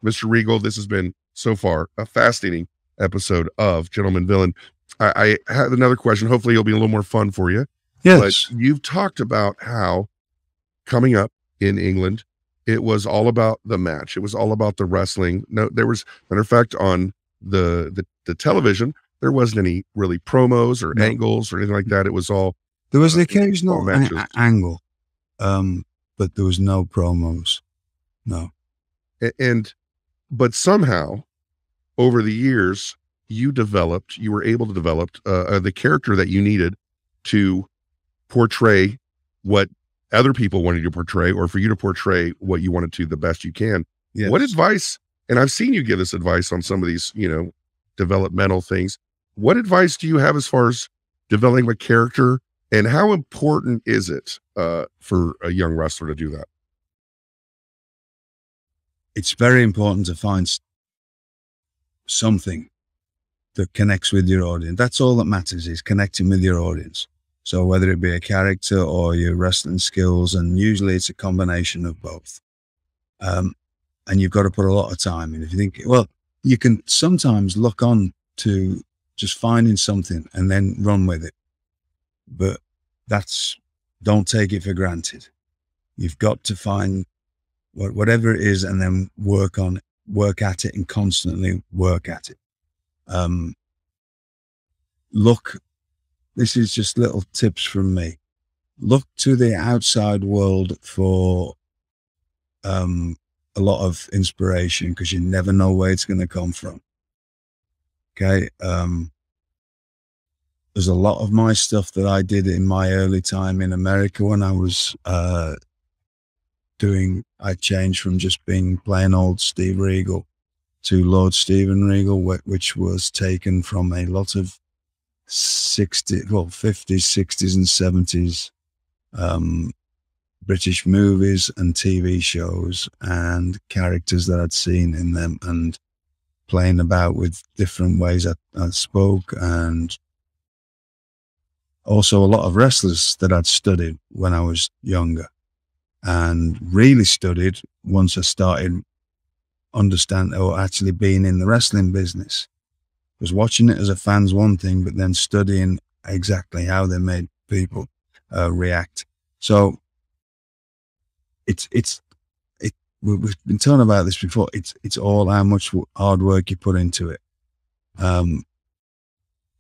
Mr. Regal, this has been so far a fascinating episode of Gentleman Villain. I have another question. Hopefully it'll be a little more fun for you. But Yes. you've talked about how coming up in England, it was all about the match. It was all about the wrestling. No, there was, matter of fact, on the television, there wasn't any really promos or No. angles or anything like that. It was all There was the all occasional matches. angle, but there was no promos. No. But somehow over the years, you were able to develop the character that you needed to portray what other people wanted you to portray, or for you to portray what you wanted to the best you can. Yes. What advice, and I've seen you give this advice on some of these, developmental things. What advice do you have as far as developing a character, and how important is it for a young wrestler to do that? It's very important to find something that connects with your audience. That's all that matters, is connecting with your audience. So whether it be a character or your wrestling skills, and usually it's a combination of both. And you've got to put a lot of time in. If you think, well, you can sometimes look on to just finding something and then run with it. But don't take it for granted. You've got to find whatever it is, and then work at it, and constantly work at it. This is just little tips from me. Look to the outside world for a lot of inspiration, because you never know where it's going to come from. Okay. There's a lot of my stuff that I did in my early time in America when I was I changed from just being plain old Steve Regal to Lord Stephen Regal, which was taken from a lot of 50s, 60s and 70s British movies and TV shows, and characters that I'd seen in them, and playing about with different ways I spoke, and also a lot of wrestlers that I'd studied when I was younger, and really studied once I started understanding, or actually being in the wrestling business. Because watching it as a fan's one thing, but then studying exactly how they made people react. So we've been talking about this before. It's all how much hard work you put into it.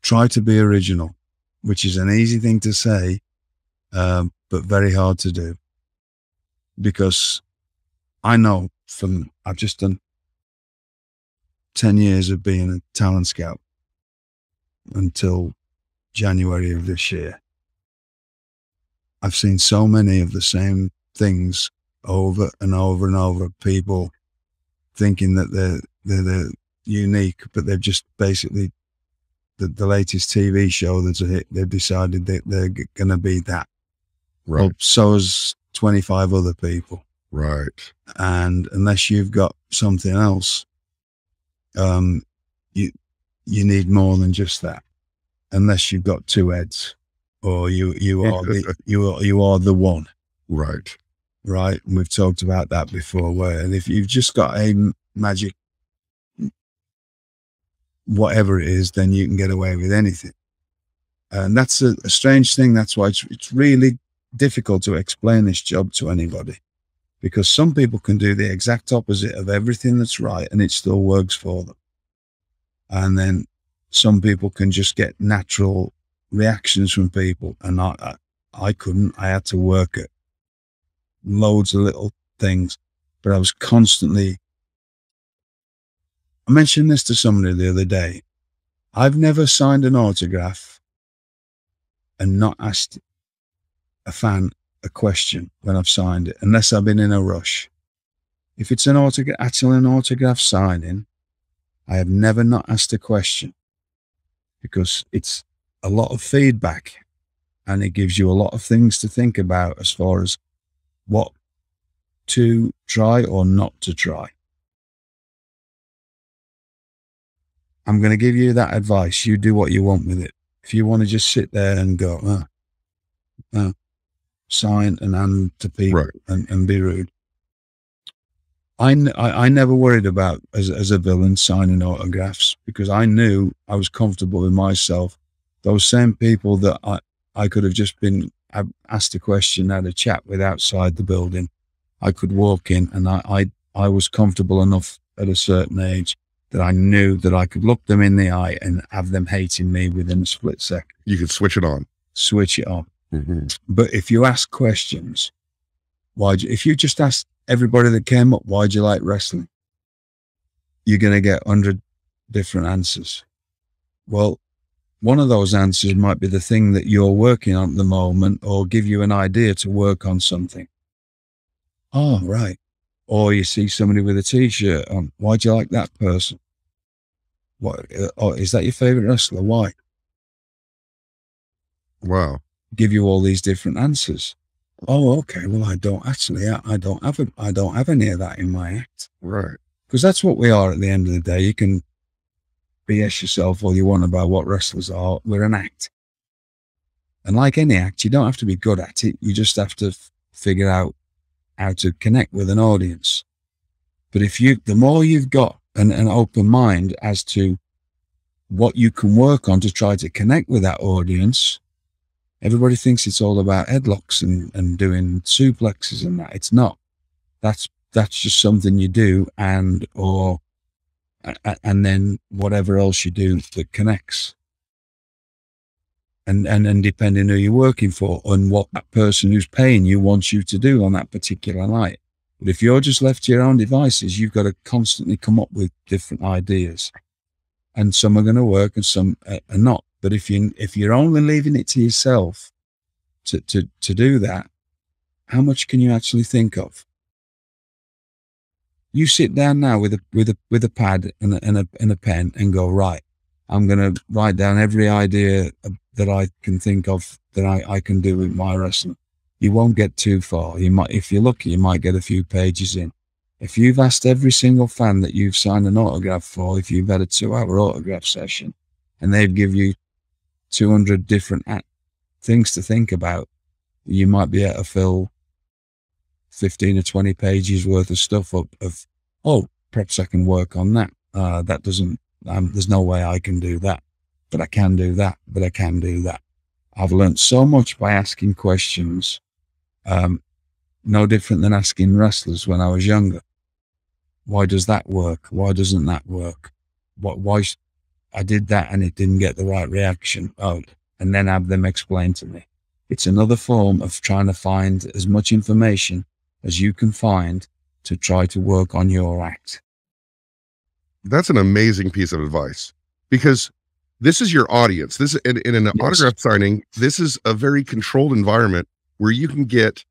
Try to be original, which is an easy thing to say, but very hard to do. Because I know I've just done 10 years of being a talent scout until January of this year. I've seen so many of the same things over and over and over. People thinking that they're unique, but they've just basically the latest TV show that's a hit. They've decided that they're going to be that. Right. Well, so has 25 other people. Right. And unless you've got something else, you need more than just that. Unless you've got two heads, or you are the one. Right. Right. And we've talked about that before, where if you've just got a magic, whatever it is, then you can get away with anything. And that's a strange thing. That's why it's really difficult to explain this job to anybody, because some people can do the exact opposite of everything that's right, and it still works for them. And then some people can just get natural reactions from people, and I couldn't. I had to work at loads of little things, but I was constantly. I mentioned this to somebody the other day. I've never signed an autograph and not asked a fan a question when I've signed it, unless I've been in a rush. If it's actually an autograph signing, I have never not asked a question, because it's a lot of feedback, and it gives you a lot of things to think about as far as what to try or not to try. I'm going to give you that advice. You do what you want with it. If you want to just sit there and go, sign and hand to people, right, and be rude, I never worried about as a villain signing autographs because I knew I was comfortable with myself. Those same people that I could have just been asked a question, had a chat with outside the building. I could walk in and I was comfortable enough at a certain age that I knew that I could look them in the eye and have them hating me within a split second. You could switch it on. Switch it on. But if you ask questions, if you just ask everybody that came up, why'd you like wrestling? You're going to get 100 different answers. Well, one of those answers might be the thing that you're working on at the moment, or give you an idea to work on something. Oh, right. Or you see somebody with a t-shirt on. Why'd you like that person? What? Oh, is that your favorite wrestler? Why? Wow. Give you all these different answers. Oh, okay. Well, I don't have any of that in my act. Right. Because that's what we are at the end of the day. You can BS yourself all you want about what wrestlers are. We're an act. And like any act, you don't have to be good at it. You just have to figure out how to connect with an audience. But the more you've got an open mind as to what you can work on to try to connect with that audience, everybody thinks it's all about headlocks and doing suplexes and that. It's not. That's just something you do and then whatever else you do that connects. And depending who you're working for and what that person who's paying you wants you to do on that particular night. But if you're just left to your own devices, you've got to constantly come up with different ideas. And some are going to work and some are not. But if you're only leaving it to yourself to do that, how much can you actually think of? You sit down now with a pad and a pen and go, right, I'm going to write down every idea that I can think of that I can do with my wrestling. You won't get too far. You might, if you're lucky, you might get a few pages in. If you've asked every single fan that you've signed an autograph for, if you've had a 2-hour autograph session and they've give you 200 different things to think about, you might be able to fill 15 or 20 pages worth of stuff up of, oh, perhaps I can work on that. That doesn't, there's no way I can do that, but I can do that, but I can do that. I've learned so much by asking questions, no different than asking wrestlers when I was younger. Why does that work? Why doesn't that work? Why I did that and it didn't get the right reaction. Oh, and then have them explain to me. It's another form of trying to find as much information as you can find to try to work on your act. That's an amazing piece of advice, because this is your audience. This in an autograph signing, this is a very controlled environment where you can get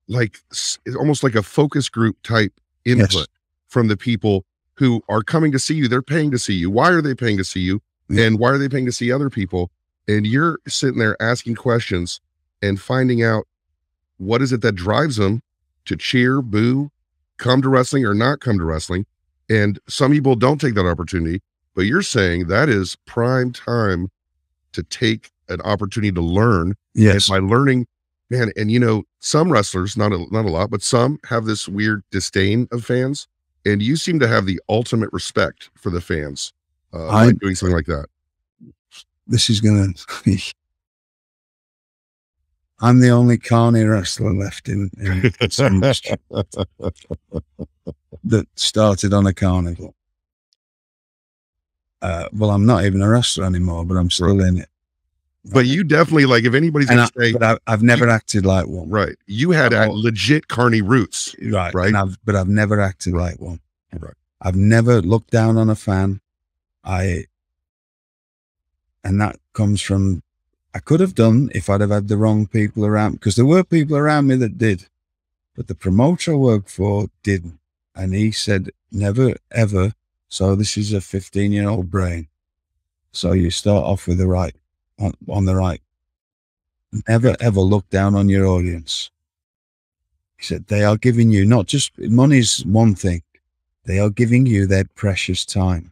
it's almost like a focus group type input from the people who are coming to see you. They're paying to see you. Why are they paying to see you? And why are they paying to see other people? And you're sitting there asking questions and finding out what is it that drives them to cheer, boo, come to wrestling or not come to wrestling. And some people don't take that opportunity, but you're saying that is prime time to take an opportunity to learn. Yes. And by learning, man, and some wrestlers, not a lot, but some have this weird disdain of fans. And you seem to have the ultimate respect for the fans by doing something like that. This is going to... I'm the only carny wrestler left in this industry that started on a carnival. Well, I'm not even a wrestler anymore, but I'm still in it. But you definitely, if anybody's going to say... But I've never acted like one. Right. You had legit carny roots. Right. Right. But I've never acted like one. Right. I've never looked down on a fan. And that comes from... I could have done if I'd have had the wrong people around, because there were people around me that did, but the promoter I worked for didn't. And he said, never, ever. So this is a 15-year-old brain. So you start off with the right, on the right. Never, ever look down on your audience. He said, they are giving you, not just, money's one thing. They are giving you their precious time.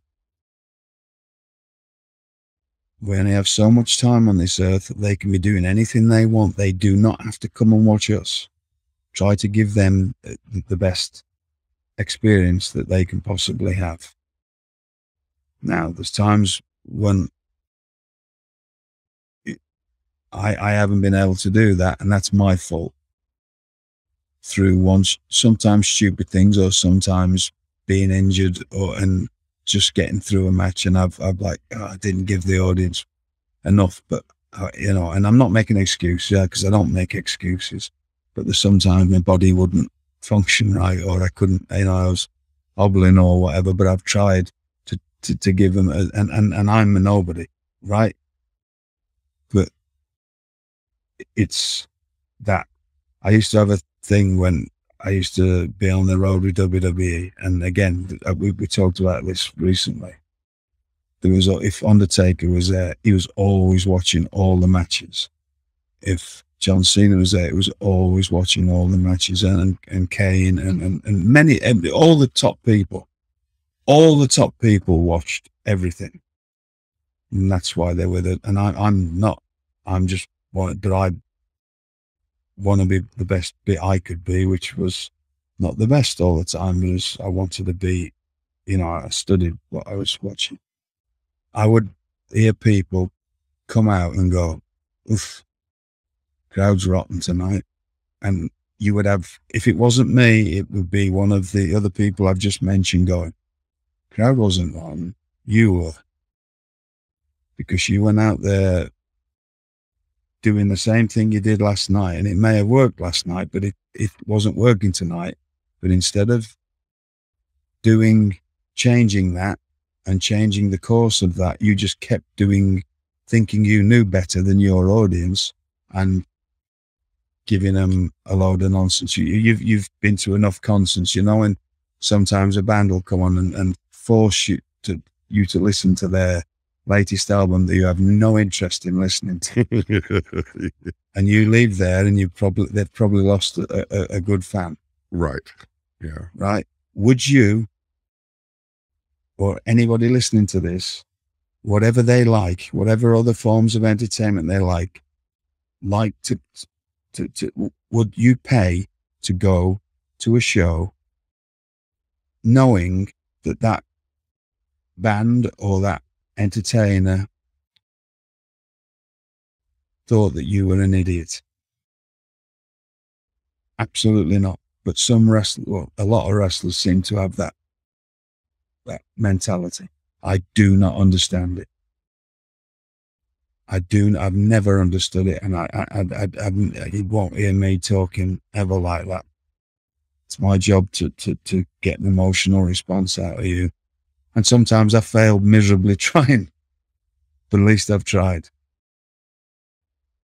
We only have so much time on this earth that they can be doing anything they want. They do not have to come and watch us. Try to give them the best experience that they can possibly have. Now, there's times when I haven't been able to do that, and that's my fault through sometimes stupid things, or sometimes being injured, and just getting through a match. And I've like, I didn't give the audience enough, but and I'm not making excuses, because I don't make excuses, but there's sometimes my body wouldn't function right, or I couldn't, I was hobbling or whatever, but I've tried to give them, and I'm a nobody, right? But it's that I used to have a thing when I used to be on the road with WWE, and again, we talked about this recently. There was, if Undertaker was there, he was always watching all the matches. If John Cena was there, he was always watching all the matches, and Kane and many, all the top people watched everything, and that's why they were there. And I'm not. I'm just but I want to be the best bit I could be, which was not the best all the time, but I wanted to be. I studied what I was watching. I would hear people come out and go, "Oof, crowd's rotten tonight," and you would have, if it wasn't me, it would be one of the other people I've just mentioned going, "Crowd wasn't rotten, you were," because you went out there doing the same thing you did last night, and it may have worked last night, but it wasn't working tonight. But instead of changing that and changing the course of that, you just kept thinking you knew better than your audience, and giving them a load of nonsense. You've been to enough concerts, and sometimes a band will come on and force you to listen to their latest album that you have no interest in listening to, and you leave there and they've probably lost a good fan. Right. Yeah. Right. Would you, or anybody listening to this, whatever they like, whatever other forms of entertainment they like to would you pay to go to a show knowing that band or that entertainer thought that you were an idiot? Absolutely not. But a lot of wrestlers seem to have that mentality. I do not understand it. I've never understood it, and you won't hear me talking ever like that. It's my job to get an emotional response out of you. And sometimes I failed miserably trying, but at least I've tried.